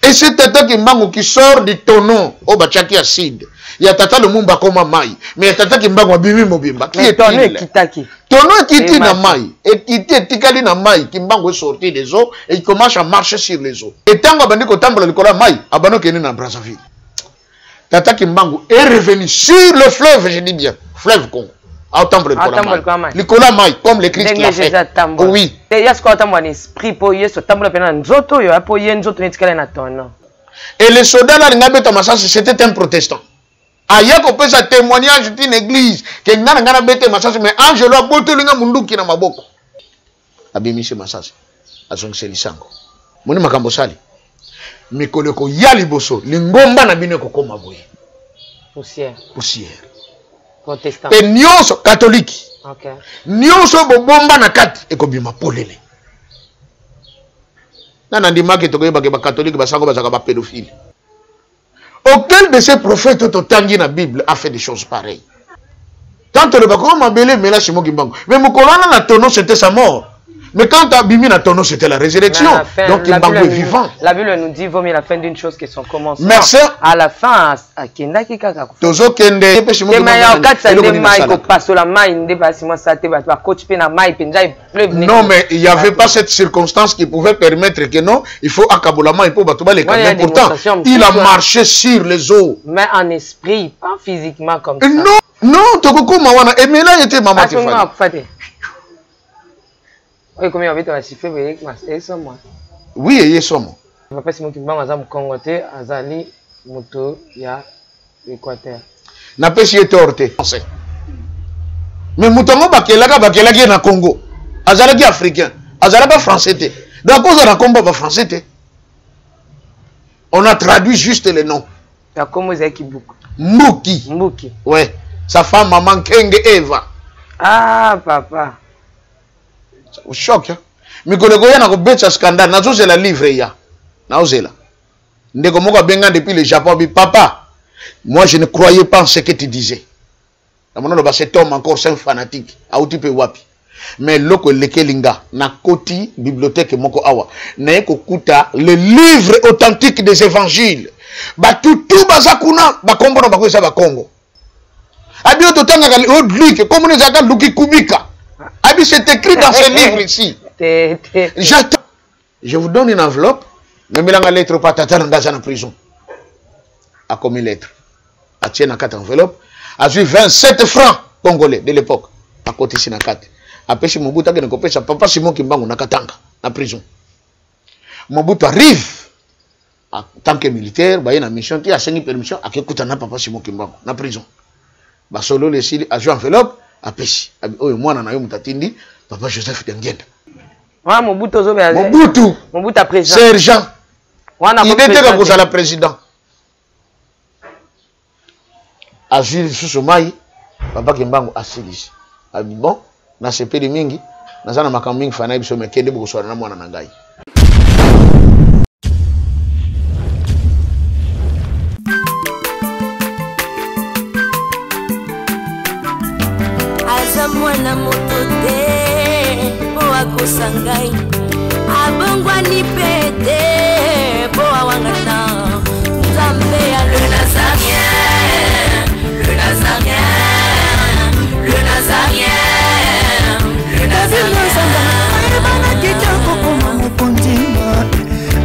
Et c'est Tata Kimbangu qui sort du tonneau au Bachaki acide. Il y a Tata le Mumba comme Maï. Mais il y a Tata Kimbangu à Bimi Mobimba. Qui est tonneau Kitaki. Tonneau Kiti na Maï. Et Kiti Tikali na Maï. Kimbangu est sorti des eaux et il commence à marcher sur les eaux. Et tant que Bandiko Tambo le Kola Maï, Abano Keni na Brazzaville. Tata Kimbangu est revenu sur le fleuve, je dis bien, fleuve Congo. Autant pour le Nicolas Maï, comme le Christ l'a fait. Oui. Et il y a ce qu'on a un esprit pour y être tambour pendant nzoto, il y a pour y nzoto n'etikala na tonneau. Et le soldat là, l'ingabé Thomas, c'était un protestant. Aya ko pesa témoignage d'une église que ngana ngana bete masasi mais Angelo a boto linga munduki na maboko. Abimishe masasi. Azongse lisango. Moni makambo sali. Mikolo ko yali boso, lingomba na bino ko koma boye. Poussière. Poussière. Protestant. Et nyonso catholique. OK. Nyonso bomba na kati ekobima polele. Nana ndimaki to koyeba ke ba catholique basango bazaka ba pédophile. Aucun de ces prophètes au tangi na Bible a fait des choses pareilles. Tant le bako mabele mais là c'est moi qui bango. Mais Mukolana na tonneau c'était sa mort. Mais quand Abimi na tonneau c'était la résurrection. Donc il bango est vivant. La Bible nous dit vaut mieux la fin d'une chose que son commencement. Merci. À la fin à kenda ki kaka. Tozo kende pesi mo. Mais katsa de mai ko passe la mai ndé basi moi ça te ba coach pe na mai penja pleuve. Non mais il y avait pas cette circonstance qui pouvait permettre que non, il faut akabolama il faut batuba les camins. Pourtant, il a marché sur les eaux. Mais en esprit, pas physiquement comme ça. Non, non, tokoko mawana et mais là était maman Tiffany. Oui, combien on va siffler avec moi? Oui, il est somme. Papa Simon Kimbangu azam Congote, azali moto ya Équateur. Na pesi etorte. Mais mutongo bakelaki na Congo. Azalaki africain, azalaki français té. Donc cause na combat ba français té. On a traduit juste les noms. Ya comme Zaki Bouk. Mbuki. Mbuki. Ouais, sa femme maman Kenge Eva. Ah papa. Au choc. Mais quand on a un scandale, on a la livre ya. Naozela. Ndeko moko benga depuis le Japon, papa. Moi je ne croyais pas en ce que tu disais. Cet homme encore c'est un fanatique. Auti pe wapi. Mais loko lekelinga na koti bibliothèque moko awa. Na ko kuta le livre authentique des évangiles. Ba tout bazakuna ba kombo na bakoisa ba Congo. Abi ototanga ka Luc comme nous aka Luki Kubika. Abi c'est écrit dans ce livre ici. J'attends. Je vous donne une enveloppe. Mais la lettre pas tata dans la prison. A commis lettre. A tient à 4 enveloppes. A eu 27 francs congolais de l'époque. À côté de 4. Après si Mobutu a gagné sa papa Simon Kimbangu na Katanga, na prison. Mobutu arrive en tant que militaire, il y a une mission, il y a 5 permissions, à écouter na papa Simon Kimbangu na prison. Ba solo le sili a joué enveloppe, a pesi. Oyo mwana na yo mutatindi, papa Joseph Dengenda. Wa Mobutu zo be Mobutu a président. Sergent. Il était comme ça la président. A joué sous ce maï, papa Kimbangu a sélis. A dit bon, na sepeli mingi, na zana makambo fana biso mekende boko swala na mwana na ngai. Mwana moto te po akosangai abongwa ni pete po awangana Nzambe ya le Nazarien le Nazarien le Nazarien le Nazarien bana kitoko koma mukondima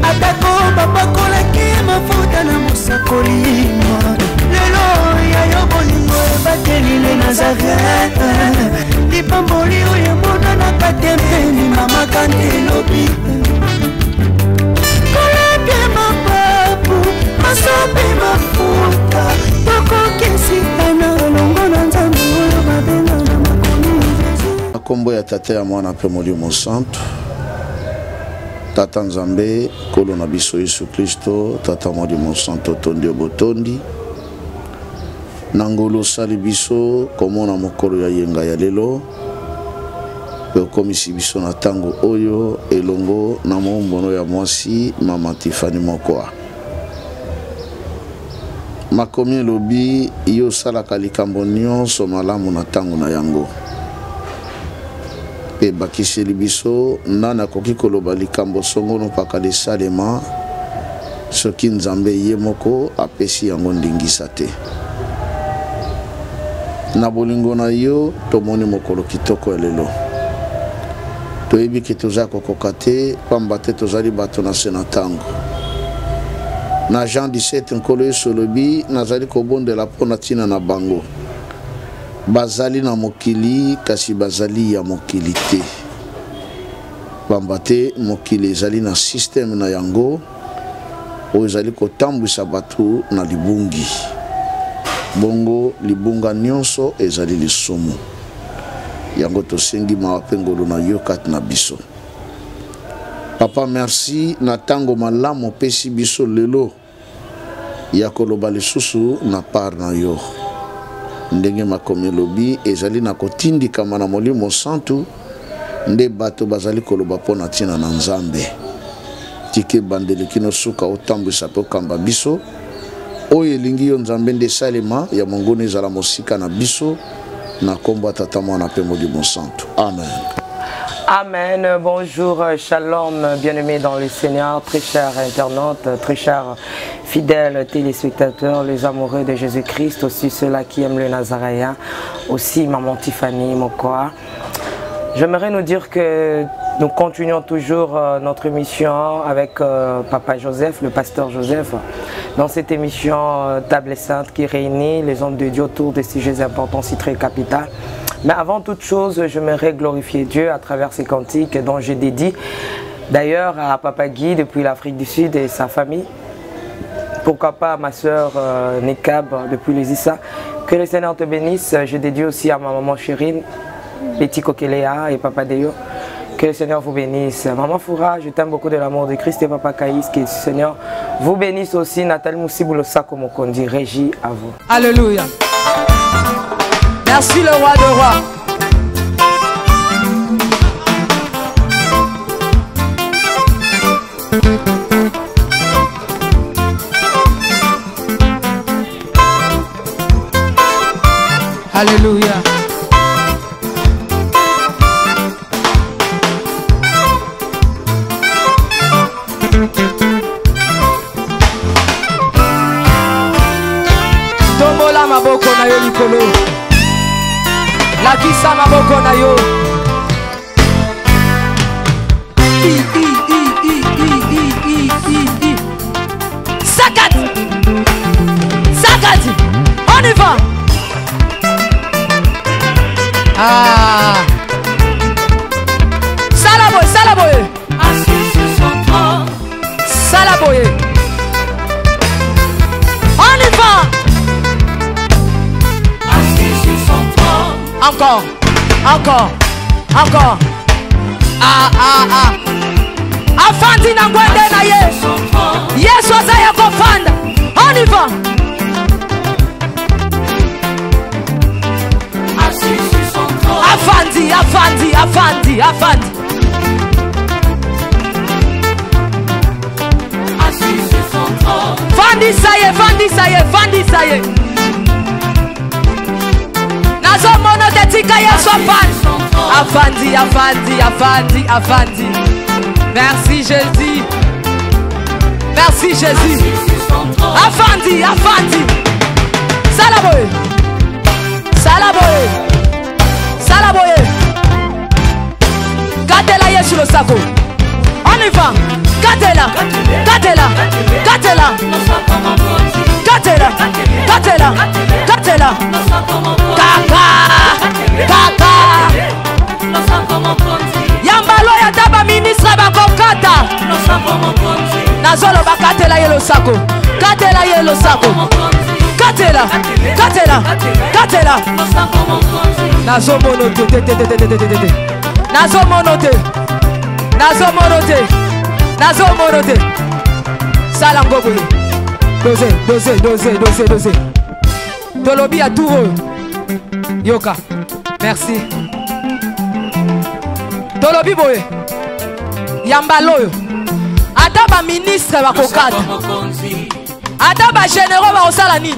atako babakola ki mafuta na musakolima lelo ya yobolingo bateli le Nazarien Lipamboli oyo mona na katempeni mama kandelobi Koleke mapapu masope mafuta Tokokesitana longo na Nzambe oyo babenga na makomi Jésus Kombo ya tata ya mwana pe Molimo Santo Tata Nzambe kolo na biso Yesu Kristo Tata Molimo Santo tondi obotondi Nangolo sali biso komona mokolo ya yenga ya lelo pe komisi biso na tango oyo elongo na mombono ya mwasi mama Tiffany Mokoa makomi lobi yo sala kalikambo nyonso malamu na tango na yango pe bakiseli biso nana koki koloba likambo songono paka de salema soki nzambe ye moko apesi yango ndingisa te. Na bolingo na yo tomoni mokolo kitoko lelo. Toyebi ki toza kokoka te pamba te tozali bato na senatango. Na Jean 17 nkolo yesu lobi nazali kobondela mpona ntina na bango. Bazali na mokili kasi bazali ya mokili te. Pamba te mokili ezali na systeme na yango oyo ezali kotambwisa bato na libungi. Bongo libunga nyonso ezali lisumu. Yango tosengi mawape ngolo na yo kati na biso. Papa merci na tango malamu pesi biso lelo ya koloba lisusu na par na yo. Ndenge makomi lobi ezali na kotindika na molimo santu nde bato bazali koloba pona tina na nzambe. Tike bandeli kino suka otambwisa pe okamba biso. Oye lingi yo nzambe nde salema ya mongoni ezala mosika na biso na kombo tata mwana pe molimo santu. Amen. Amen. Bonjour, shalom, bien-aimés dans le Seigneur, très chers internautes, très chers fidèles téléspectateurs, les amoureux de Jésus-Christ, aussi ceux-là qui aiment le Nazaréen, aussi maman Tiffany Mokoa. J'aimerais nous dire que nous continuons toujours notre émission avec Papa Joseph, le pasteur Joseph, dans cette émission Table Sainte qui réunit les hommes de Dieu autour des sujets importants, si très capitaux. Mais avant toute chose, j'aimerais glorifier Dieu à travers ces cantiques dont je dédie d'ailleurs à Papa Guy depuis l'Afrique du Sud et sa famille. Pourquoi pas à ma soeur Nekab depuis les Issa. Que le Seigneur te bénisse. Je dédie aussi à ma maman Chérine, Betty Kokelea et Papa Deyo. Que le Seigneur vous bénisse. Maman Foura, je t'aime beaucoup de l'amour de Christ et Papa Kaïs. Que le Seigneur vous bénisse aussi. Nathalie Moussiboulou Sako Mokondi, régie à vous. Alléluia. Merci le roi de rois. Alléluia. Tombola maboko na yo likolo. La kisa maboko na yo. Sakat. Sakat. On y va. Ah. Salaboye, salaboye. Assis sur son trône. Salaboye. On y va. Assis sur son trône. Encore, encore, encore. Ah, ah, ah. Afandi na ngwende na ye. Yesu azaya kofanda. On y va. Assis sur son trône. Afandi, afandi, afandi, afandi. Assis sur son trône. Fandi saye, fandi saye, fandi saye. Nazo mono de tika Yesu afandi. Afandi, afandi, afandi, afandi. Merci Jésus. Merci Jésus. Afandi, afandi. Salaboye. Salaboye. Salaboye. Gatela Yesu le sako. On y va. Gatela. Gatela. Gatela. Gatela. Gatela. Gatela. Kaka. Kaka. Yambalo ya taba ministre bakokata. Nazolo bakatela yelo sako. Katela yelo sako. Katela. Katela. Katela. Nazo monote. Nazo monote. Nazo monote. Nazo monote. Salango boye. Dose, dose, dose, dose, dose. Tolobi à tout. Yoka. Merci. Tolobi boye. Yambaloyo. Adaba ministre bakokata. Adaba généraux bakosala nini?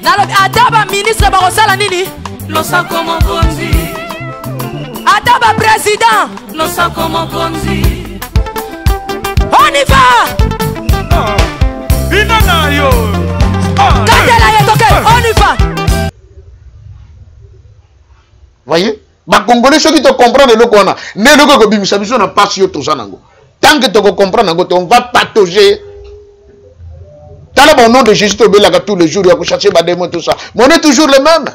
Nalobi adaba ministre bakosala nini? Adaba président. No sa como conzi. On y va. congolais ceux qui te comprennent le kona ne le ko bimisa biso na passe yo toza nango tant que tu comprends nango on va patauger tala bon nom de Jésus to belaka tous les jours ya ko chercher ba démon tout ça mais on est toujours les mêmes.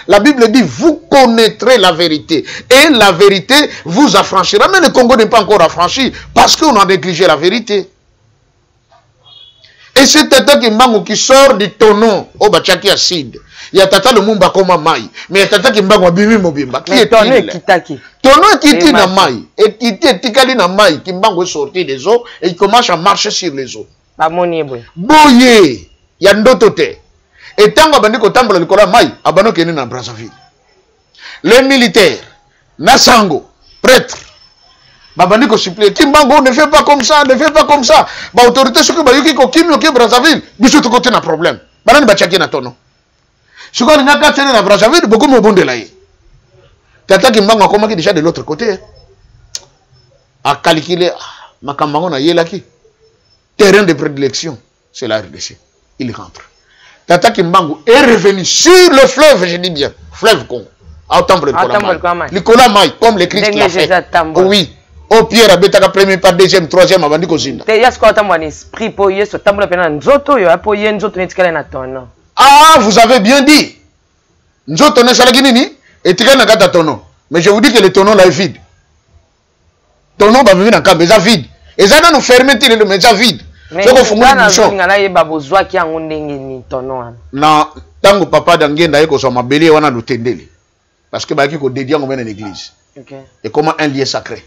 La Bible dit vous connaîtrez la vérité et la vérité vous affranchira. Mais le Congo n'est pas encore affranchi parce qu'on a négligé la vérité. Et c'est tata qui sort du tonneau au bachaki acide. Il y a tata le mumba comme maï, mais il y a tata qui mbango bimi mobimba. Qui est tonneau kitaki? Tonneau kiti na maï et kiti tikali na maï qui mbango sorti des eaux et il commence à marcher sur les eaux. Ba moni boy. Boye ya ndotote. Et tant que bandiko tambola likola mai abano kene na Brazzaville. Les militaires, Nasango, prêtre, babandiko supplier Kimbango ne fait pas comme ça, ne fait pas comme ça. Ba autorité ce que ba yuki ko Kimi ok Brazzaville, biso to côté na problème. Banani ba tchaki na tono. Ce qu'on a qu'à na Brazzaville beaucoup mo bonde là. Tata Kimbango comment qui déjà de l'autre côté. A calculer makambango na yelaki. Terrain de prédilection, c'est la RDC. Il rentre. Tata Kimbangu est revenu sur le fleuve, je dis bien, fleuve Congo. À Otambre Nicolas Maï, comme le Christ l'a fait. Oui. Au Pierre, à Betaka, premier pas, deuxième, troisième, avant de causer. Ah, vous avez bien dit. Nzoto ne salaginini, et tiré na gata tono. Mais je vous dis que le tonneau là est vide. Tonneau va venir dans le camp, mais ça vide. Et ça, nous fermer, mais ça vide. Mais na tango papa d'angenda yeko so mabele wana lutendeli parce que baki ko dédier ngomena l'église. OK. Et comment un lieu sacré.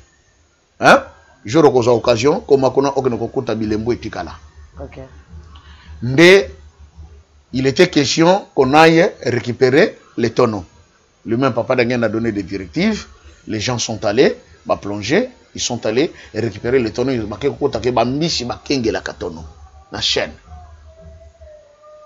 Hein? Jour ko occasion comme kona okene ko kuta bilembo etikala. OK. Mais il était question qu'on aille récupérer les tonneaux. Lui-même papa d'angenda a donné des directives, les gens sont allés ba plonger. Ils sont allés récupérer les tonneaux. Ils ont marqué que bambisi bakenge la katono na chaîne.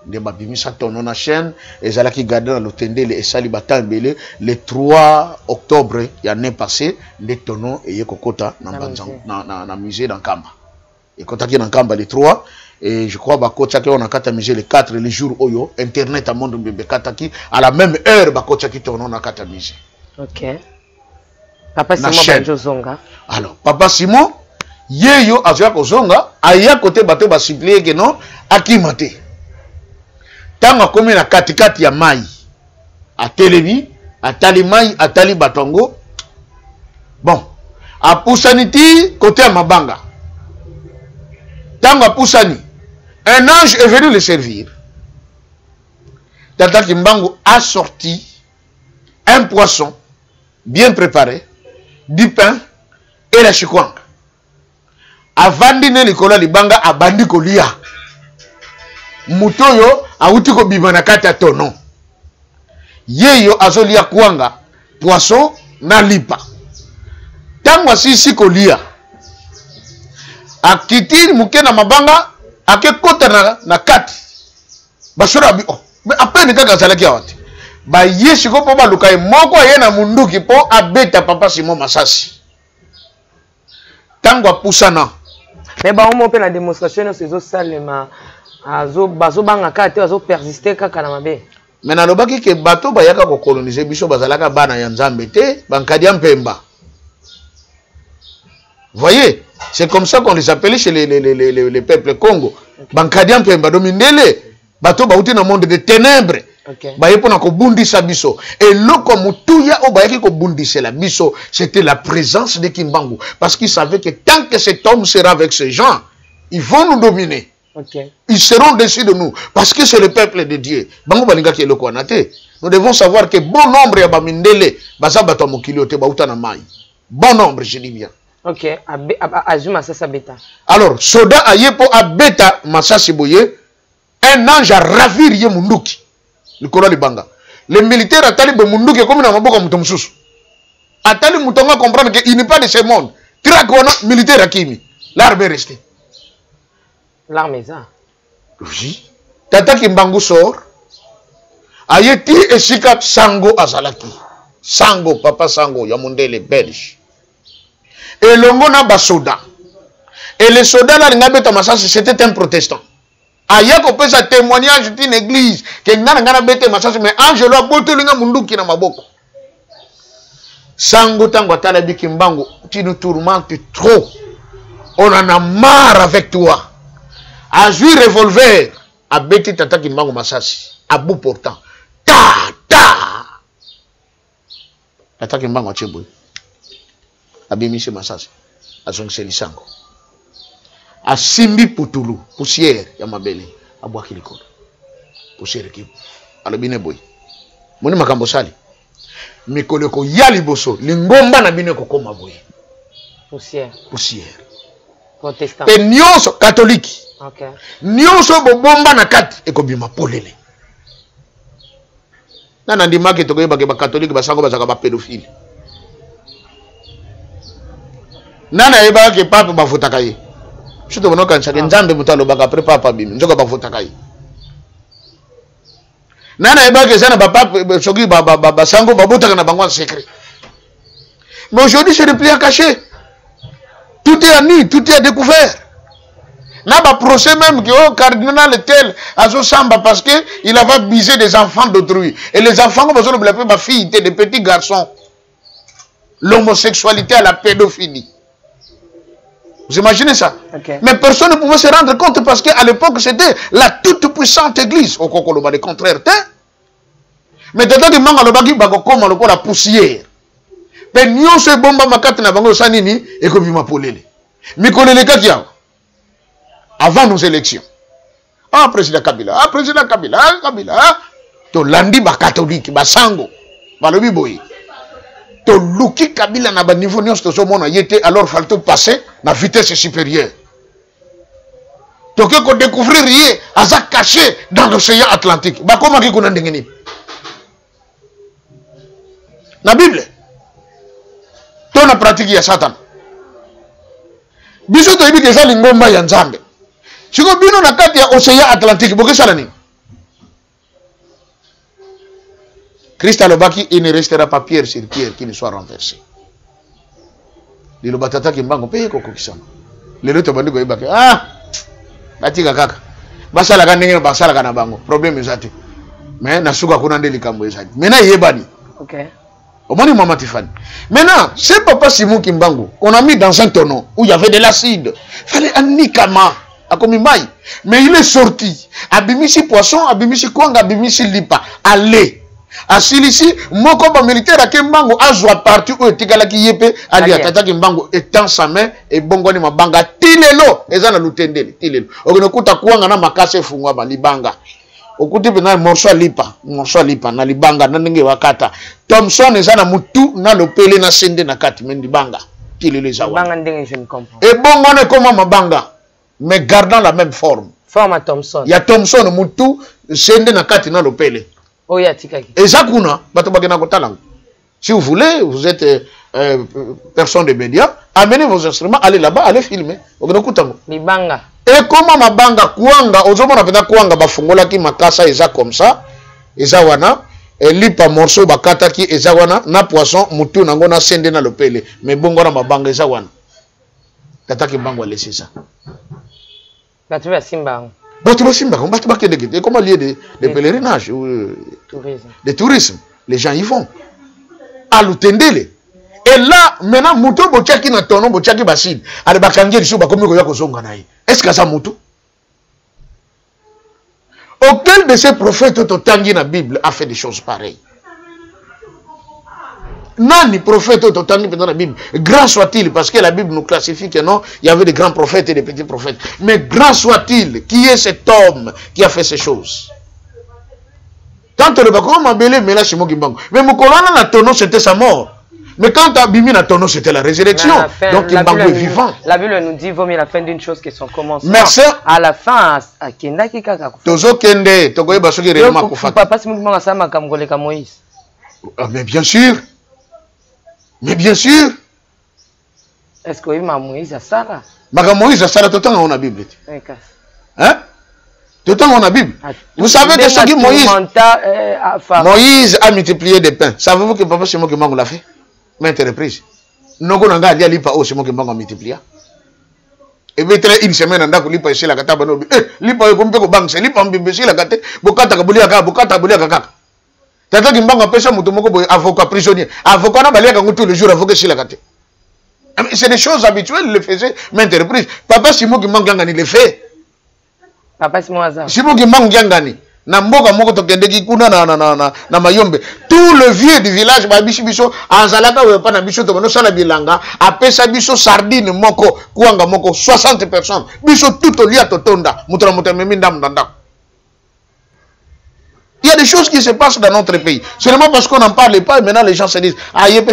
Des babimisa tonneau na chaîne et zala qui gardent dans l'otende les sali batambele le 3 octobre l'année passée les tonneaux et yekokota na musée dans Kamba. Et quand dans Kamba les 3 et je crois bakota qui on a kata musée les 4 les jours oyo internet à monde bébé kataki à la même heure bakota qui tonneau na kata musée. OK. Papa Simon Bazonga. Alors, Papa Simon, yeyo azoya kozonga, aya côté bateau ba supplier que non, akimate. Tanga komi na katikati ya mai. Atelebi, atali mai, atali batongo. Bon, a Poussaniti côté à Mabanga. Tanga Poussani, un ange est venu le servir. Tata Kimbangu a sorti un poisson bien préparé, du pain et la chikwang. Avandi ne likola libanga abandi kolia. Mutoyo auti ko bimana kata tono. Yeyo azolia kwanga poisson na lipa. Tangwa sisi kolia. Akitiri mukena mabanga ake kota na kati. Basura bi oh. Mais après ne kaka zalaki awati. Ba yeshi ko po baluka moko yena munduki po abeta Papa Simon Masasi. Tango apusana. Mais ba omo pe na démonstration ces autres salema azo bazo banga kate azo persister kaka na mabe. Mais na lobaki ke bato ba yaka ko coloniser biso bazalaka bana ya Nzambe te bankadia mpemba. Voyez, c'est comme ça qu'on les appelait chez les peuples Congo. Bankadia mpemba domindele bato ba uti na monde de ténèbres. Okay. Et loko mutuya o bayaki ko bundisela biso, c'était la présence de Kimbangu parce qu'il savait que tant que cet homme sera avec ces gens, ils vont nous dominer. Okay. Ils seront dessus de nous parce que c'est le peuple de Dieu. Bango balinga ki loko anate. Nous devons savoir que bon nombre ya bamindele bazabato mokili te bauta na mai. Bon nombre, je dis bien. OK, azuma sasa beta. Alors, soda ayepo abeta masasi boye, un ange a ravir ye munduki. Les militaires atali be munduki comme na maboko muto mususu. Atali mutonga comprendre qu'il n'est pas de ce monde. Tirakwona militaire akimi. L'armée est restée. L'armée ça. Oui. Tata Kimbangu sort. Ayeti esika Sango azalaki. Sango, Papa Sango, Yamundele belge. Et longo na basoda. Et les soldats là ngabeta masasi c'était un protestant. Aya ko pesa témoignage d'une église que ngana bete masasi mais angelo aboto linga munduki na maboko. Sango tango atala biki mbango, tu nous tourmentes trop. On en a marre avec toi. A joué revolver, a bêti tata kimbango masasi, à bout portant. Ta ta. Tata kimbango a tcheboui. A bimise masasi, a zongi lisango. A simbi putulu, poussière, ya mabele, a bois kiliko. Poussière ki, a le bine boy. Moni makambo sali. Mikoleko yali boso, lingomba na bine kokoma boy. Poussière. Poussière. Protestant. Pe nyonso catholique. Okay. Nyonso bobomba na kati ekobima polele. Nana ndimaki tokoyeba ke ba catholique basango bazaka ba pédophile. Nana yeba ke papa bavotaka ye. Chuto bono kanisa ke nzambe mutalo baka après papa bimi nzoka bavotaka ye. Nana yeba ke sana ba papa soki basango babotaka na bango en secret. Mais aujourd'hui c'est replié à cacher. Tout est à nu, tout est à découvert. N'a pas procès même que le cardinal tel à son samba parce que il avait bisé des enfants d'autrui. Et les enfants comme besoin de l'appeler ma fille, étaient des petits garçons. L'homosexualité à la pédophilie. Vous imaginez ça? Okay. Mais personne ne pouvait se rendre compte parce qu'à l'époque c'était la toute puissante église. Au Kokoloba, le contraire. Mais dedans du manque le bagi comme le la poussière. Mais nous se bomba makati na bango sanini et que bima polele. Mikolele kakia. Avant nos élections. Ah, président Kabila. Ah, président Kabila. Ah, Kabila. Ah. To landi ba catholique, ba sango. Ba lobi boy. To luki Kabila na ba niveau nyos to somona yete alors fallait passer na vitesse supérieure. To que ko découvrir rien aza caché dans l'océan Atlantique. Ba comment ki kuna ndengeni. Na Bible. To na pratique ya Satan. Biso to ibi kesa lingomba ya Nzambe. Siko bino na kati ya océan Atlantique boke sala ni. Christ alobaki il ne restera pas pierre sur pierre qui ne soit renversé. Lilo batata kimbango pe ko kokisama. Lelo to bandiko ibake batika kaka. Basala ka ndenge basala ka na bango. Problème ezate. Mais na suka kuna ndeli kambo ezate. Mena yebani. Okay. Omoni Mama Tiffany. Maintenant, c'est Papa Simon Kimbangu. On a mis dans un tonneau où il y avait de l'acide. Fallait un nikama. Mais il est sorti. Abimisi poisson, abimisi kwanga, abimisi lipa. Allez. Asilisi, moko ba militaire à Kimbangu a joué parti où etikala ki yepe. Ali atata Kimbangu étend sa main et bongoni mabanga. Tilelo. Ezana lutendele. Tilelo. Ogenekuta kwanga na makase fungwa ba libanga. Okuti pena morso lipa na libanga na ndenge wakata. Thompson ezana mutu na lopele na sende na kati mendi banga. Tilelo ezawa. Banga ndenge je ne comprends. Et bongone comme mabanga. Mais gardant la même forme. Forme à Thompson. Il y a Thompson mutu sende na kati na lopele. Oh ya tikaki. Ezakuna bato bagena kotalango. Si vous voulez, vous êtes personne de médias, amenez vos instruments, allez là-bas, allez filmer. Ogenekutango. Libanga. Et comment mabanga kuanga, ozomona pena kuanga bafungola ki makasa eza comme ça, eza wana, et lipa morceau bakata ki eza wana, na poisson mutu nango na sende na lopele, mais bongo na mabanga eza wana. Tata Kimbangu a laissé ça. Batu ba simba. Batu ba simba, batu ba kende kende, comment lier de pèlerinage ou de tourisme, les gens y vont. À l'utendele. Et là, maintenant, Moutou Bochaki na tono, Bochaki Basid, à l'Ebakangi, il faut comme Yako Zonganaï. Est-ce que ça Moutou? Auquel de ces prophètes au Tangi na Bible a fait des choses pareilles? Nani prophète au Tangi dans la Bible? Grand soit-il, parce que la Bible nous classifie que non, il y avait des grands prophètes et des petits prophètes. Mais grand soit-il, qui est cet homme qui a fait ces choses? Tant le Bako m'a belé, mais là, c'est moi qui banque. Mais Moukolana na tono, c'était sa mort. Mais quand Abimi na tono, c'était la résurrection. Donc Kimbangu est vivant. La Bible nous dit vaut mieux la fin d'une chose que son commencement. Merci. À la fin, à Kenda qui kaka. Tozo Kende, Togoye Basoki réellement Koufat. Papa Simon Sama Kamgoleka Moïse. Mais bien sûr. Mais bien sûr. Est-ce que ma Moïse a Sarah? Maga Moïse a Sarah, tout le temps on a Bible. Hein? Tout le temps on a Bible. Vous savez que ce qui Moïse a multiplié des pains. Savez-vous que Papa Simon Kimbangu l'a fait? Maintes reprises. Noko nanga alia lipa o Simon Kimbangu a multiplié. Et bien une semaine anda ko lipa ici la kata bano. Lipa ko mpe ko bank, lipa mbimbe ici la kata. Bokata ka bulia ka, bokata bulia ka. Tata Kimbangu apesa mutu moko boy avocat prisonnier. Avocat na balia kango tous les jours avocat sila kate. C'est des choses habituelles, il le faisait maintes reprises. Papa Simon Kimbangu Gangani le fait. Papa Simon Aza. Simon Kimbangu Gangani. Na mboka moko tokendeki kuna na mayombe. Tout le vieux du village ba biso azalaka we pa na biso to bano sala bilanga apesa biso sardine moko kuanga moko 60 personnes. Biso tout au lia totonda mutra memi ndam ndanda. Il y a des choses qui se passent dans notre pays. Seulement parce qu'on n'en parle pas, et maintenant les gens se disent ah, il y a pas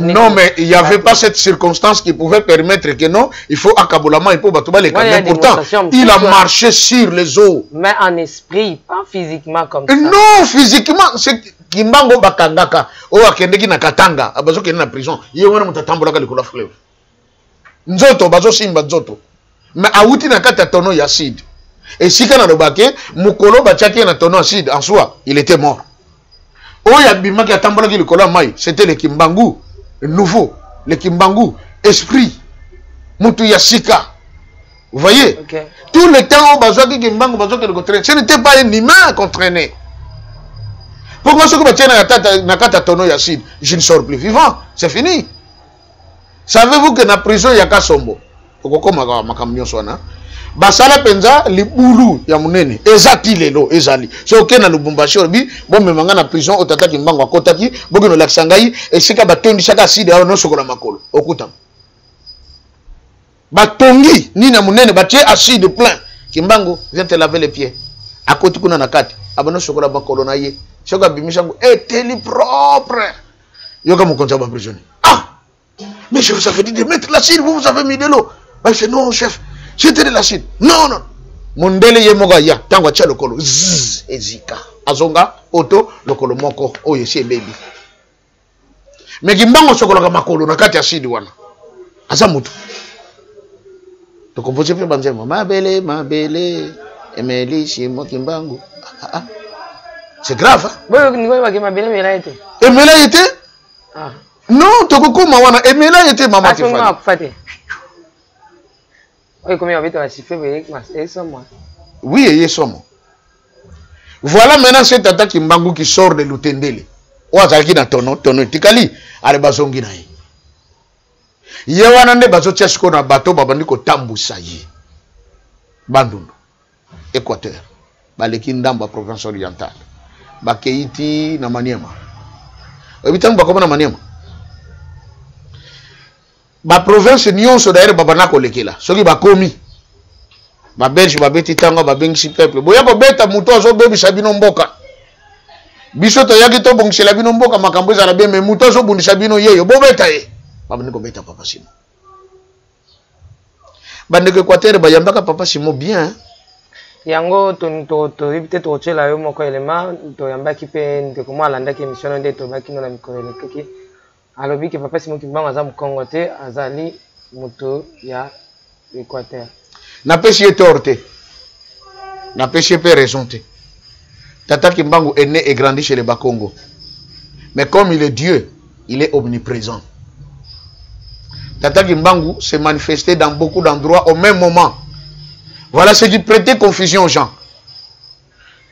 Non, mais il n'y avait pas cette circonstance qui pouvait permettre que non, il faut accabolement, il faut battre les camions. Pourtant, il a marché sur les eaux. Mais en esprit, pas physiquement comme ça. Non, physiquement, c'est Kimbangu Bakangaka. Oh, akendeki na Katanga, abazo kende na prison. Yewona mutatambola likolo fleuve. Nzoto bazo simba nzoto. Mais Aouti n'a qu'à tonneau acide. Et si quand on a remarqué, Moukolo Bachaki na tonneau acide, en soi, il était mort. Oh, il y a Bima qui a tambolé le colon maï. C'était le Kimbangu, le nouveau, le Kimbangu, esprit, Moutou Yassika. Vous voyez? Okay. Tout le temps, on a dit Kimbangu, ce n'était pas un humain qu'on traînait. Pourquoi ce que je n'a qu'à tonneau acide, je ne sors plus vivant. C'est fini. Savez-vous que dans la prison, il y a qu'à Sombo? Okoko makamnyo swana basala penza libulu ya munene ezati lelo ezali so okena Lubumbashi obi bo memanga na prison otata Kimbangu akotaki bokino laksangai esika batondi chaka aside awo no sokola makolo okuta batongi ni na munene batie acide plein Kimbangu vient te laver les pieds akoti kuna na kati abono sokola makolo na ye soka bimishangu eteli propre yoka mukonza ba prisonnier mais je vous avais dit de mettre l'acide, vous avez mis de l'eau. Je fais non, chef, c'était de l'acide. Non, non. Mondele yemoga ya, tango tia lokolo. Zzz, ezika. Azonga, auto, lokolo moko, oye, si baby. Mais Kimbangu sokoloka makolo, na kati acide wana. Asa mutu. To composer pe banzema. Ma belle, Emeli, chez moi Kimbangu. C'est grave, hein? Emeli était? Ah. Non, Tokoko Mawana, Emela était maman. Oui, il est somme. Voilà maintenant cette attaque Kimbangu qui sort de l'Utendele. Ouazaki na tono, tikali, alebazongi na ye. Yewana nde bazo tchasko na bateau babandiko tambusa ye. Bandundu, Équateur, baleki ndamba province orientale. Bakeiti na Maniema. Obitangu bakoma na Maniema. Ba province nyonso d'ailleurs babanako lekela soki bakomi ba belge babeti tanga ba bengisi peuple boya ko beta muto azo bebisa bino mboka biso to yaki to bongsela bino mboka makambo ezala bien mais muto azo bundisa bino yeyo bo beta ye babane ko beta Papa Simon bande ko Équateur ba yambaka Papa Simon bien yango to ibite to chela yo moko elema to yambaki pe ndeko mala ndaki mission nde to baki no na mikolo keki alobi que Papa Simon Kimbangu aza Congo te azali muto ya Équateur. Na pesi torte. Na pesi pe raison te. Tata Kimbangu est né et grandi chez les Bakongo. Mais comme il est Dieu, il est omniprésent. Tata Kimbangu s'est manifesté dans beaucoup d'endroits au même moment. Voilà ce qui prêtait confusion aux gens.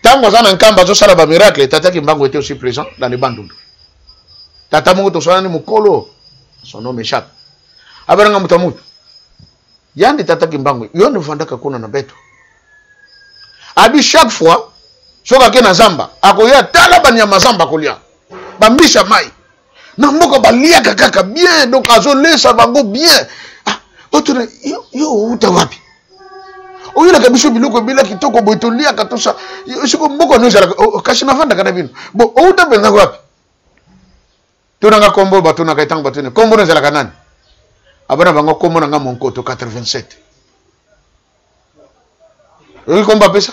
Tant que dans un camp bazo sala ba miracle, Tata Kimbangu était aussi présent dans les Bandundu. Tata Mungu toswana mukolo son nom m'échappe abaranga mutamutu yandi Tata Kimbangu yone vandaka kuna na beto abi chaque fois soka ke na zamba akoya tala banyama zamba kolia bambisha mai na mboka balia kaka bien donc azolesa bango bien otune yo uta wapi oyela kabisho biloko bila kitoko boitolia katosa siko mboka nozala kashi na vanda kana bino bo uta benga wapi tunanga kombo batuna kaitang batune kombo nzela kanani abana bango kombo nanga Monkoto 87 oui komba pesa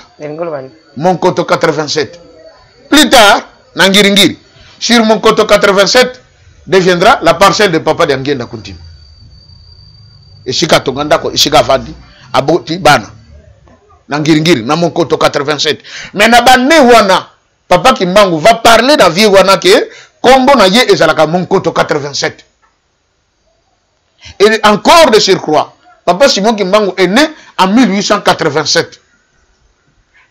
Monkoto 87 plus tard nangiringiri sur Monkoto 87 deviendra la parcelle de papa de Ngenda Kuntim Ishika tonganda ko ishika fandi aboti bana nangiringiri na Monkoto 87 mais na bane wana Papa Kimbangu va parler dans vie wana ke Kombo na ye ezalaka Monkoto 87. Et encore de surcroît, Papa Simon Kimbangu est né en 1887.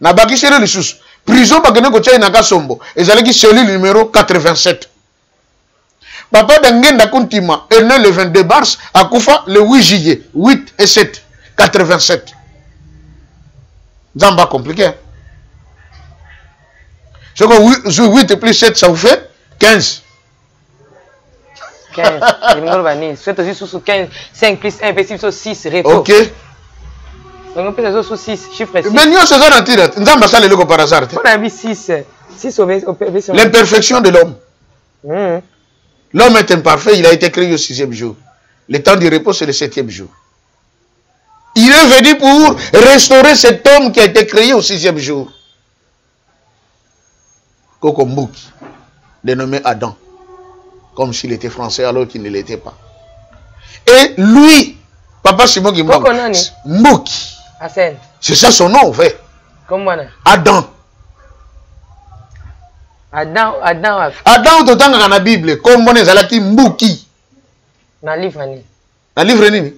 Na baki cellule lisusu. Prison bakene ko tchai na Kasombo. Ezalaki cellule numéro 87. Papa d'Angenda Kuntima est né le 22 mars, à Koufa le 8 juillet, 8 et 7, 87. Zamba compliqué. Je crois 8 plus 7, ça vous fait 15. 15. 5 plus 1 plus 6, repos. Ok. Donc on peut 6, chiffre 6. Mais nous, c'est ça dans tirette. Nous avons le logo par hasard. On a mis 6. 6 au l'imperfection de l'homme. L'homme est imparfait, il a été créé au 6e jour. Le temps du repos, c'est le 7e jour. Il est venu pour restaurer cet homme qui a été créé au 6e jour. Koko Mbouki, dénommé Adam, comme s'il était français alors qu'il ne l'était pas. Et lui, Papa Simon Mbouki, c'est ça son nom, en fait. Adam. Adam tout temps dans la Bible, comme on est à la Mbouki. Na livre ni. Na livre ni.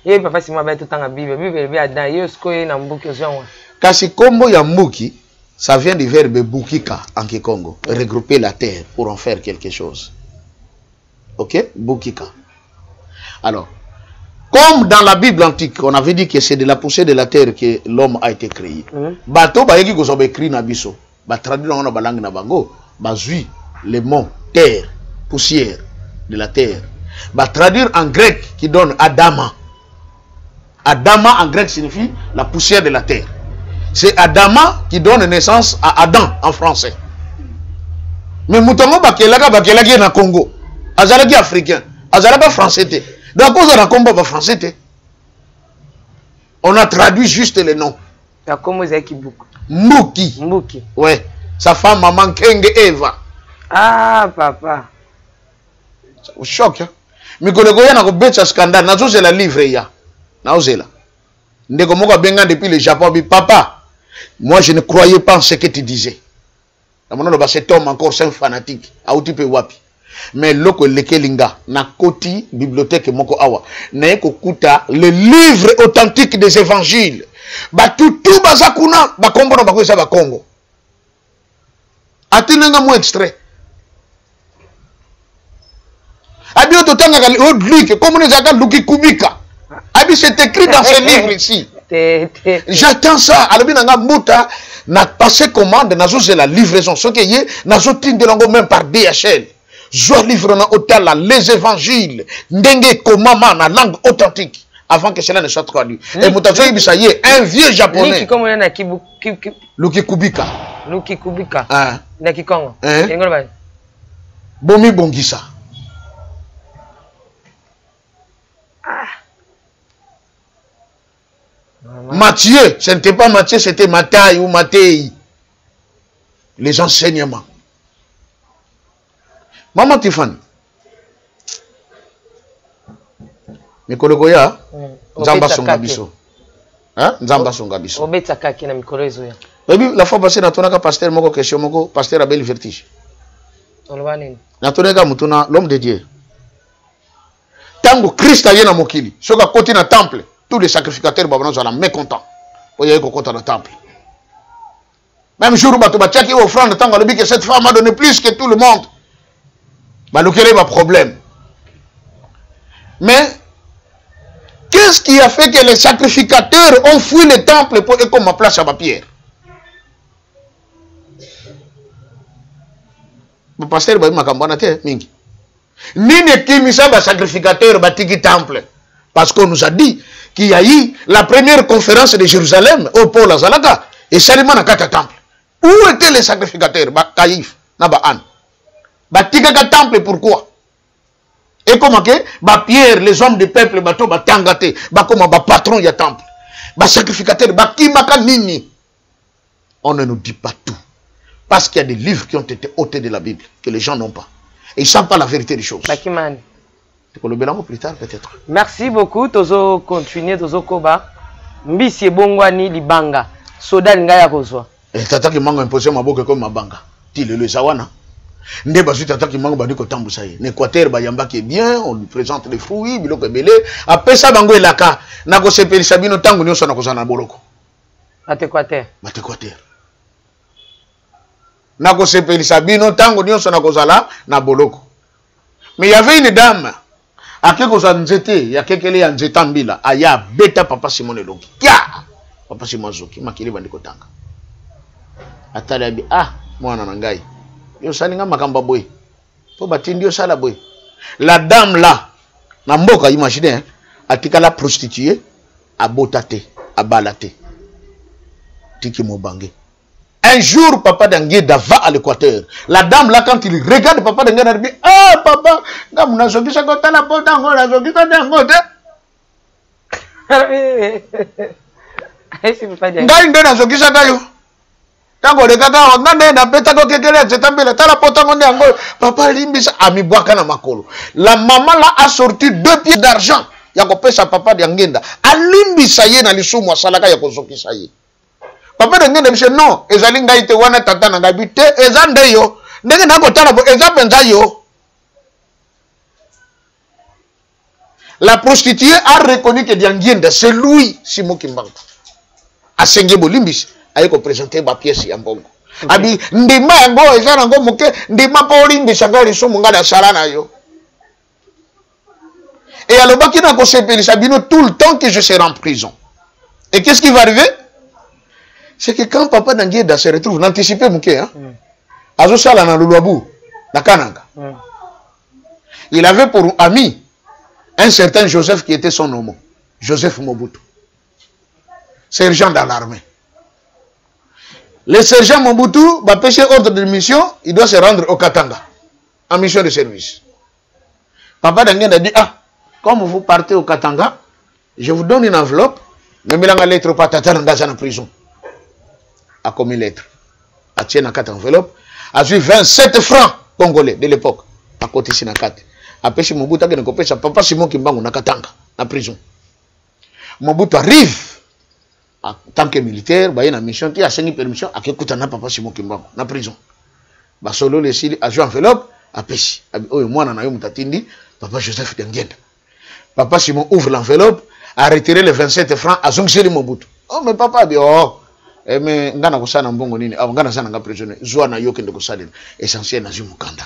Yé Papa Simon ba tout temps la Bible, Bible bi Adam, yé sko yé na Mbouki zonwa. Kasi kombo ya Mbouki, ça vient du verbe Boukika en Kikongo, regrouper la terre pour en faire quelque chose. OK? Boukika. Alors, comme dans la Bible antique, on avait dit que c'est de la poussière de la terre que l'homme a été créé. Bato ba yeki ko so écrit na biso, ba traduire na balangue na bango, ba zui le mot terre, poussière de la terre. Ba traduire en grec qui donne Adama. Adama en grec signifie la poussière de la terre. C'est Adama qui donne naissance à Adam en français. Mais Moutongo bakelaki na Congo. Azalaki africain, azalaki français. Donc, on a combat français. On a traduit juste les noms. Mbouki. Mbouki. Ouais. Sa femme, maman Kenge Eva. Ah, papa. Au choc. Mais quand on a un scandale, on a la livre. Depuis le Japon, papa, moi je ne croyais pas en ce que tu disais. Cet homme encore, c'est un fanatique. Mais loko lekelinga na koti bibliothèque moko awa na ekokuta le livre authentique des évangiles ba tout bazakuna ba kombo na bakoza ba Congo atinanga mo extrait abi ototanga ka Luc comme on zaka Luki Kubika abi c'est écrit dans ce livre ici. J'attends ça alobi nanga mbuta na passer commande nazo c'est la livraison ce que yé nazo tindelango même par DHL. Je livre les évangiles, ndenge komama na langue authentique, avant que cela ne soit traduit. Et Moutazo Ibisaye, un vieux japonais. Luki Kubika. Luki Kubika. Ah. Na Kikongo. Bomi Bongisa. Matthieu, ce n'était pas Matthieu, c'était Matthaï ou Mattei. Les enseignements. Maman Tiffany. Mikolo goya. Nzamba songa biso. Hein? Nzamba songa biso. Obeta kaki na mikolo ezo ya. Baby, la fois passée, natonaka pasteur moko question moko, pasteur Abel Vertige. Olwanini. Natonaka mutuna l'homme de Dieu. Tango Christ a yena mokili. Soka koti na temple, tous les sacrificateurs babana sont mécontents. Oye ko kota na temple. Même jour où bato batiaki offrande tango lobi que cette femme a donné plus que tout le monde. Bah, le quel est ma problème? Mais qu'est-ce qui a fait que les sacrificateurs ont fui le temple pour être comme ma place à ma pierre? Le pasteur m'a dit mingi. Nini kimisa ba sacrificateur batiki temple parce qu'on nous a dit qu'il y a eu la première conférence de Jérusalem au Paul Azalaka et Salima na kata temple. Où étaient les sacrificateurs? Ba Kaïf na ba Anne. Batika temple pourquoi? Et comment que ba Pierre les hommes du peuple bato ba tangate ba comme ba patron ya temple ba sacrificateur ba kimaka nini? On ne nous dit pas tout parce qu'il y a des livres qui ont été ôtés de la Bible que les gens n'ont pas et ils ne savent pas la vérité des choses. Bakimani. Tu peux le bélango plus tard peut-être. Merci beaucoup. Tozo continuer tozo koba mbisi bongwani libanga soda ngaya kozwa. Et tata ki mango imposé maboko comme mabanga. Ti le zawana. Nde basu tata Kimbangu bandi ko tambusa ye. N'Équateur bayamba qui est bien, on lui présente les fruits, biloko ebele. Après ça bango elaka na ko sepelisa bino tangu nyonso na kozana boloko. Équateur. Équateur. Na ko sepelisa bino tangu nyonso na kozala na boloko. Mais il y avait une dame à quelque chose nzete, il y a quelqu'un qui a nzeta mbila, aya beta papa Simon Elongi. Ya! Papa Simon Zoki makili bandi ko tanga. Atali abi ah mwana na ngai. Yo salinga makamba boy. Po batindi yo sala boy. La dame là, na mboka imagine hein, atika la prostituée, abotate, abalate. Tiki mobange. Un jour, Papa Dangueda va à l'Équateur. La dame là, quand il regarde Papa Dangueda, elle dit ah papa, na soki sa kota la pota ngo, la soki sa dango te. Ngai nde na soki sa kayo. Tango le kaka ngane na peta ko kekele tembele tala pota ngo ndango. Papa limbisa ami bwaka na makolo. La maman là a sorti 2 pieds d'argent. Ya ko pesa Papa Dangueda. Alimbisa ye na lisumu asalaka ya ko soki sa ye. Papa Dangueda dit non, ezali ngai te wana tata na ngabi te eza ndeyo. Ndenge na ko tala bo eza penza yo. La prostituée a reconnu que Dangueda c'est lui Simon Kimbangu. Asenge bolimbis aye ko présenter ba pièce ya mbongo. Abi ndima yango eza nango muke ndima po limbisa ngali sumu ngala sala na yo. Et alobaki na ko sepelisa bino tout le temps que je serai en prison. Et qu'est-ce qui va arriver? C'est que quand Papa Dangueda se retrouve, n'anticipez mouké, hein? Azo sala na Luluabu, na Kananga. Il avait pour ami un certain Joseph qui était son nom. Joseph Mobutu. Sergent dans l'armée. Le sergent Mobutu va pêcher ordre de mission, il doit se rendre au Katanga, en mission de service. Papa Dangueda dit, ah, comme vous partez au Katanga, je vous donne une enveloppe, mais la lettre pas t'attendre dans une prison. A commis lettre. A tient à 4 enveloppes. A eu 27 francs congolais de l'époque. À côté de 4. A pêché Mobutu a gagné sa papa Simon Kimbangu na Katanga, na prison. Mobutu arrive en tant que militaire, il y a une mission, il y a 5 permissions, à écouter na papa Simon Kimbangu na prison. Ba solo le sili a joué enveloppe, a pêché. Oh moi na yo mutatindi, papa Joseph Dangueda. Papa Simon ouvre l'enveloppe, a retiré les 27 francs à Zongeli Mobutu. Oh mais papa dit oh mais ngana kusana mbongo nini au ngana sana nga prisonnier zwa na yoke ndo kusalina essentiel na zimu kanda.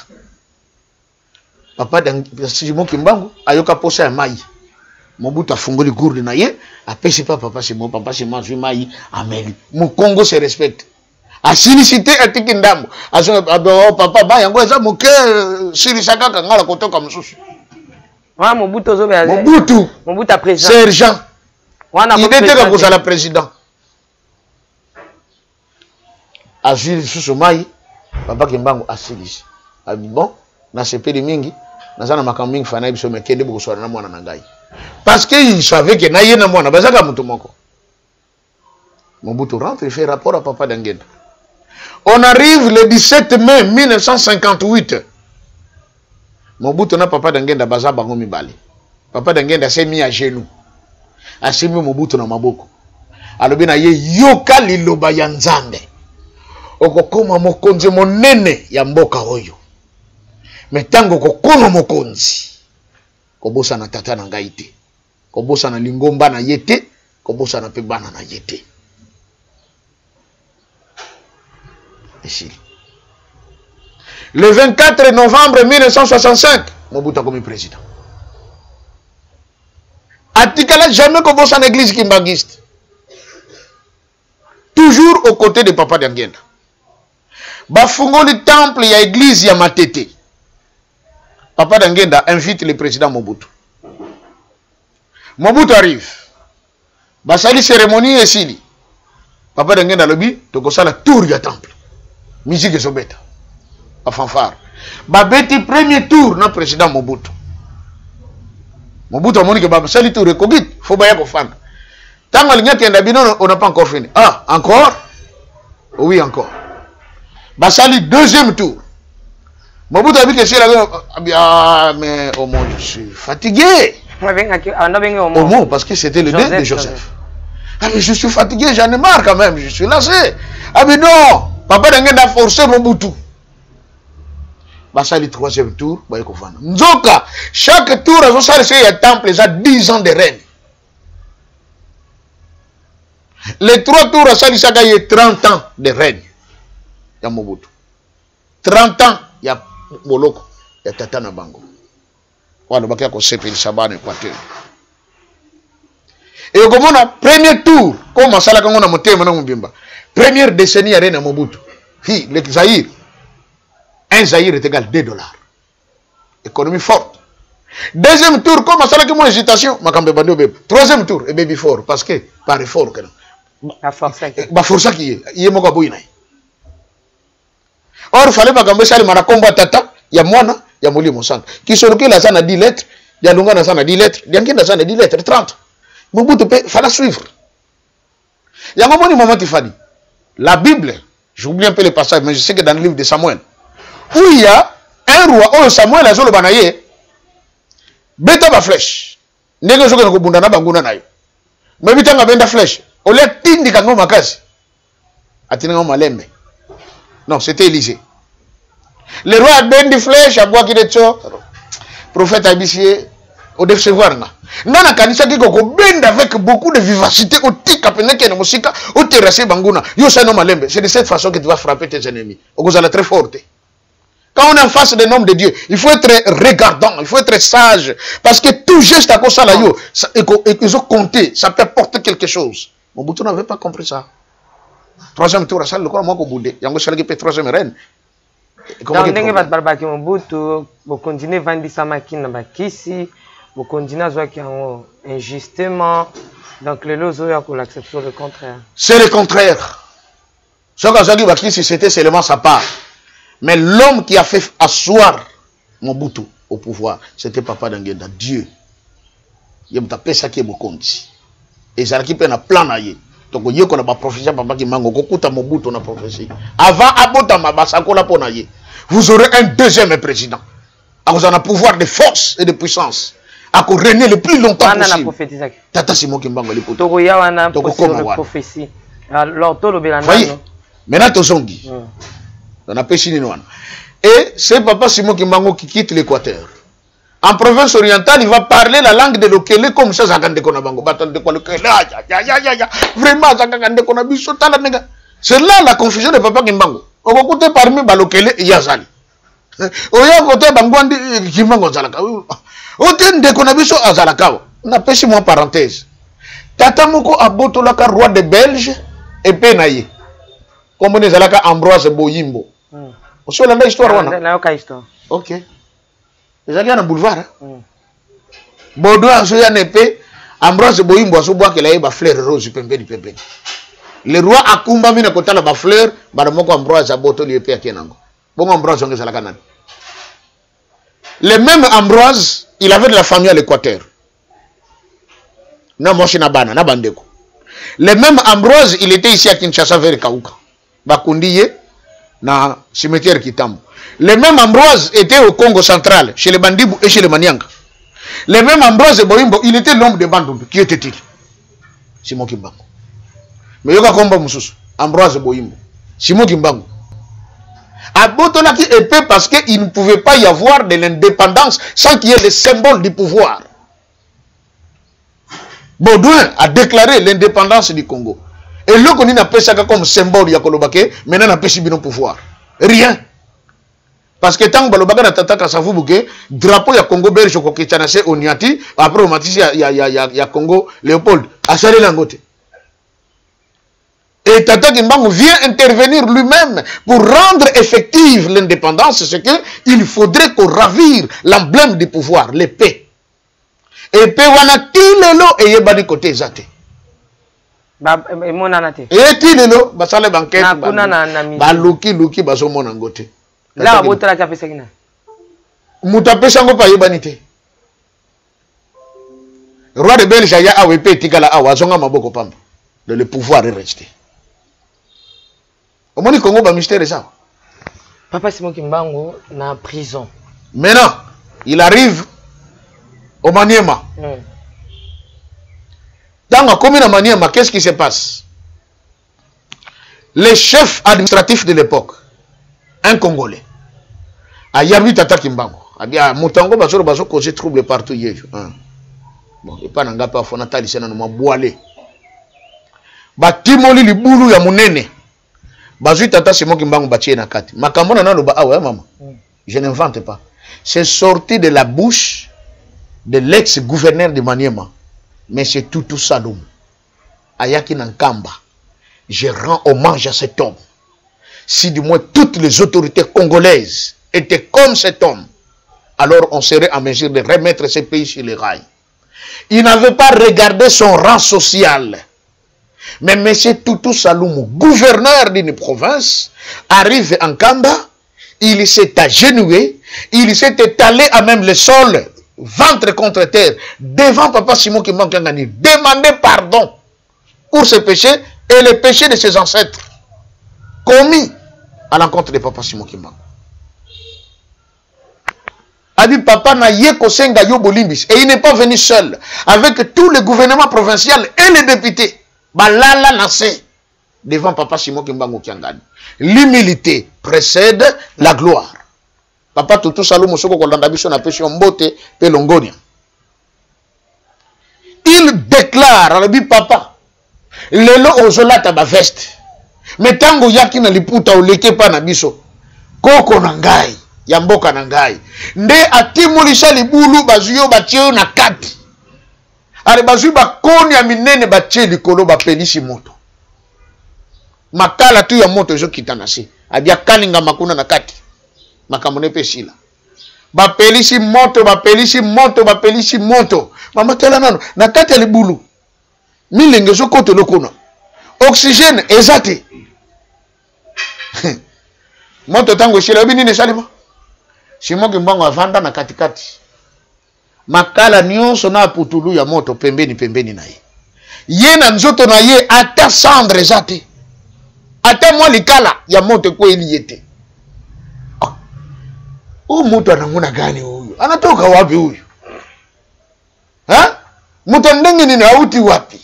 Papa Simon Kimbangu ayoka posa ya mai. Mobutu afungoli gourde na ye apesi papa Simon zwi mai ameli. Mu Congo se respecte. A silicité atiki ndambo. Azo papa ba yango eza moke silisaka ngala kotoka mususu. Wa Mobutu zo be Mobutu a président. Sergent. Il était comme ça la président. Azili susu mai Papa Kimbangu asilisi. Abi bon na sepeli mingi nazana makambo mingi fana biso mekende boko na mwana na ngai. Parce que il savait que na yena mwana bazaka mutu moko. Mobutu rentre, il fait rapport à Papa Dangueda. On arrive le 17 mai 1958. Mobutu na Papa Dangueda baza bango mibali. Papa Dangueda s'est mis à genoux. Asimi Mobutu na maboko. Alobi na ye yoka liloba ya Nzambe. Okokoma mokonzi monene ya mboka oyo. Metango kokoma mokonzi. Kobosa na tata na ngai te. Kobosa na lingomba na yete, kobosa na pe bana na yete. Ici. Le 24 novembre 1965, Mobutu a commis président. Atikala jamais kobosa na église kimbangiste. Toujours aux côtés de Papa Dangueda. Bafungoli temple ya église ya Matete. Papa Dangueda invite le président Mobutu. Mobutu arrive. Basali cérémonie esili. Papa Dangueda lobi tokosala tour ya temple. Musique ezobeta. A fanfare. Babeti premier tour na président Mobutu. Mobutu amoni ke basali tour ekogit faut baya ko fanda. Tango linga kenda bino on n'a pas encore fini. Ah, encore? Oui, encore. Basali deuxième tour. Mobutu a dit que c'est là. Ah, mais au moins je suis fatigué. Au moins parce que c'était le dé de Joseph. Ah, mais je suis fatigué, j'en ai marre quand même, je suis lassé. Ah, mais non, Papa Dangueda a forcé Mobutu. basali troisième tour baye kovanda nzoka chaque tour azosalisa ya temple eza 10 ans de règne. Les 3 tours asalisaka ye 30 ans de règne ya Mobutu, 30 ans ya boloko ya tata na bango wana bakia kosepelisa bana Équateur. Et comme on premier tour comme asalaka ngo na motema na mobimba, première décennie ya règne ya Mobutu, hi le Zaïre, un Zaïre est égal à $2. Économie forte. Deuxième tour comme asalaka mo hésitation makambe bando bebe. Troisième tour et baby fort parce que par effort que La force ba força qui est moko boyina. Or fallait makambe sali mara komba tata ya mwana ya molimo sana. Kisoroke la sana 10 lettres, ya lunga na sana 10 lettres, ya nginda sana 10 lettres 30. Mobutu pe fallait suivre. Ya ngomoni maman Tifani. La Bible, j'oublie un peu les passages mais je sais que dans le livre de Samuel où il y a un roi, oh Samuel a zolo banaye beta ba flèche. Ndenge zoke ko bunda na banguna nayo. Mais bitanga benda flèche. Au lieu tindi kango makasi. Atinanga malembe. Non, c'était Élisée. Le roi a bendi flèche à bois qui de tcho. Prophète Abissier au décevoir nga. Nana kanisa ki ko benda avec beaucoup de vivacité au tika peneke na musika au terrasser banguna. Yo sa no malembe. C'est de cette façon que tu vas frapper tes ennemis. Okozala très forte. Quand on est en face des noms de Dieu, il faut être regardant, il faut être sage. Parce que tout geste à cause de ça, ils ont compté, ça peut apporter quelque chose. Mobutu n'avait pas compris ça. Troisième tour, ça, le corps moi, il y a un troisième reine. Donc, ndenge bat barbaki Mobutu, vous continuez à vendre sa machine dans Kisi, vous continuez à jouer injustement. Donc, le lot, vous l'acceptez le contraire. C'est le contraire. Ce que Bakisi, c'était seulement sa part. Mais l'homme qui a fait asseoir Mobutu au pouvoir, c'était Papa Dangenda, Dieu. Il a tapé ça qui est Mokonti. Et ça qui peut un plan à y. Donc, il y a une prophétie, Papa qui manque, Kokuta Mobutu na prophétie. Avant Abota Mabasako la Ponaye, vous aurez un deuxième président. Vous avez un pouvoir de force et de puissance. À qu'on régner le plus longtemps possible. Tata Simon Kimbango, les potos. Prophétie. Alors, tout le voyez, maintenant, Tozongi. On a péché et c'est Papa Simon Kimbango qui quitte l'Équateur. En province orientale, il va parler la langue de l'Okele comme ça, vraiment, c'est là la confusion de Papa Kimbango. On va écouter parmi l'Okele et Yazali. On va écouter Bangwandi Kimbango Zalaka. On tente qu'on a vu ça à Zalaka. On a péché moi parenthèse. Tata Moko Abotolaka, roi des Belges, et Penaye. Comme on est Zalaka Ambroise Boyimbo. Aussi, on a l'histoire. Ok. Les gens qui ont un boulevard. Bordeaux a joué un épée. Ambroise Boyimbo a joué qu'il a eu une fleur rose. Le roi Akumba mina kota la fleur. Baramoko Ambroise a boto l'épée à Kenango. Bon Ambroise, on est à la Canade. Le même Ambroise, il avait de la famille à l'Équateur. Na moshina bana, na bandeko. Le même Ambroise, il était ici à Kinshasa vers Kaouka. Bakundiye na cimetière Kitambo. Le même Ambroise était au Congo central, chez les Bandibou et chez les Manianga. Le même Ambroise Boyimbo, il était l'homme de Bandundu. Qui était-il? Simon Kimbango. Mais yoga komba mususu, Ambroise Boyimbo. Simon Kimbango. Abotola qui épée parce qu'il ne pouvait pas y avoir de l'indépendance sans qu'il y ait le symbole du pouvoir. Baudouin a déclaré l'indépendance du Congo. Et là, on a appelé ça comme symbole de Kolobake, maintenant on a appelé ça pouvoir. Rien. Parce que tant que Balobaka n'a pas fait drapeau ya Congo belge au Kitchanase au Niati, après au Matisse ya Congo Léopold, à Salé Langote. Et Tata Kimbangu vient intervenir lui-même pour rendre effective l'indépendance, c'est qu'il faudrait qu'on ravire l'emblème du pouvoir, l'épée. Épée wana kilelo et yebani côté zate. Et kilelo basale banquette baluki baso mona ngote. Là botala ka pesa kina. Muta pesa ngo pa yebani te. Roi de Belge ya awepe tikala awa zonga maboko pamba. Le pouvoir est resté. Au moins Congo ba mystère ça. Papa Simon Kimbangu na prison. Maintenant, il arrive au Maniema. Dans la commune de Maniema, qu'est-ce qui se passe? Les chefs administratifs de l'époque, un Congolais, Ayabi tata Kimbangu. Abia mutango bazo causer trouble partout hier. Bon, et pas nanga pa fona tali sena no maboale. Ba timoli libulu ya munene. Bazo tata Simon Kimbangu batie na kati. Makambo na nalo ba ah ouais maman. Je n'invente pas. C'est sorti de la bouche de l'ex-gouverneur de Maniema. Mais c'est tout Saloum. Ayaki Nankamba. Je rends hommage à cet homme. Si du moins toutes les autorités congolaises étaient comme cet homme, alors on serait en mesure de remettre ce pays sur les rails. Il n'avait pas regardé son rang social. Mais M. Toutou Saloum, gouverneur d'une province, arrive en Kamba, il s'est agenouillé, il s'est étalé à même le sol, ventre contre terre, devant Papa Simon Kimbangu Kangani, demander pardon pour ses péchés et les péchés de ses ancêtres commis à l'encontre de Papa Simon Kimbangu. A dit Papa Nayeko Senga Yobolimbis, et il n'est pas venu seul, avec tout le gouvernement provincial et les députés. Balala Nassé, devant Papa Simon Kimbangu Kiangani. L'humilité précède la gloire. Papa Toutou Saloum Soko Kolandabiso na pêché Mbote Pelongonia. Il déclare à la Bible Papa, lelo ozolata ba veste. Mais tango yaki na liputa oleke pa na biso. Koko na ngai, ya mboka na ngai. Nde atimulisa libulu bazuyo batie na kati. Ale bazuyo bakoni ya minene batie likolo bapelisi moto. Makala tu ya moto ezo kitana si. Abia kalinga makuna na kati. Makamone pesila. Bapelisi moto, bapelisi moto, bapelisi moto. Mama tela nano, na kati ya libulu. Milenge zo kote lokona. Oxygène ezate. Moto tango shila bini ne salima. Simon Kimbangu avanda na katikati. Makala nyonso na putulu ya moto pembeni na ye. Ye na nzoto na ye ata cendre ezate. Ata mwa likala ya moto kwa ili yete. Mutu anamuna gani huyu? Anatoka wapi huyu? Ha? Mutu ndenge nini auti wapi?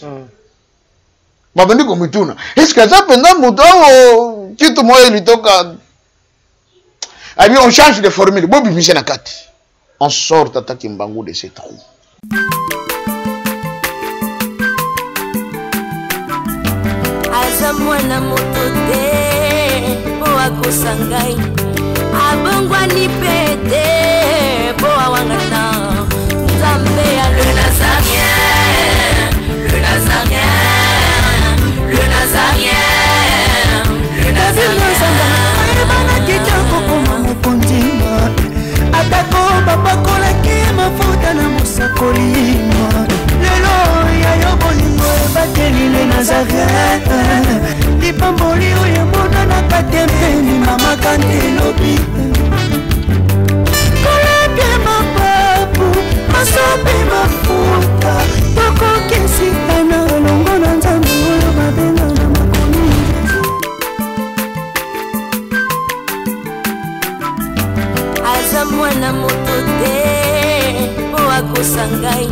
Baba ndiko mituna. Eska ça pendant mutu au kitu moyo ilitoka. Abi on change de formule. Bobi mise na kati. On sort Tata Kimbangu de ce trou. Azamwana motote po akosangai. Abongwa ni pete po awangata. Nzambe ya le Nazarien, le Nazarien, le Nazarien, le Nazarien. Bana kitoko koma mukondima. Atako babakola ki mafuta na musakolima. Lelo ya yobolingo bateli le Nazarien. Lipamboli oyo mona na katembeni mama kandelobi. Koleke mapapu, masope mafuta. Toko kesika na longo na nzambe oyo babenga na makomi. Azamwana motote po akosangai.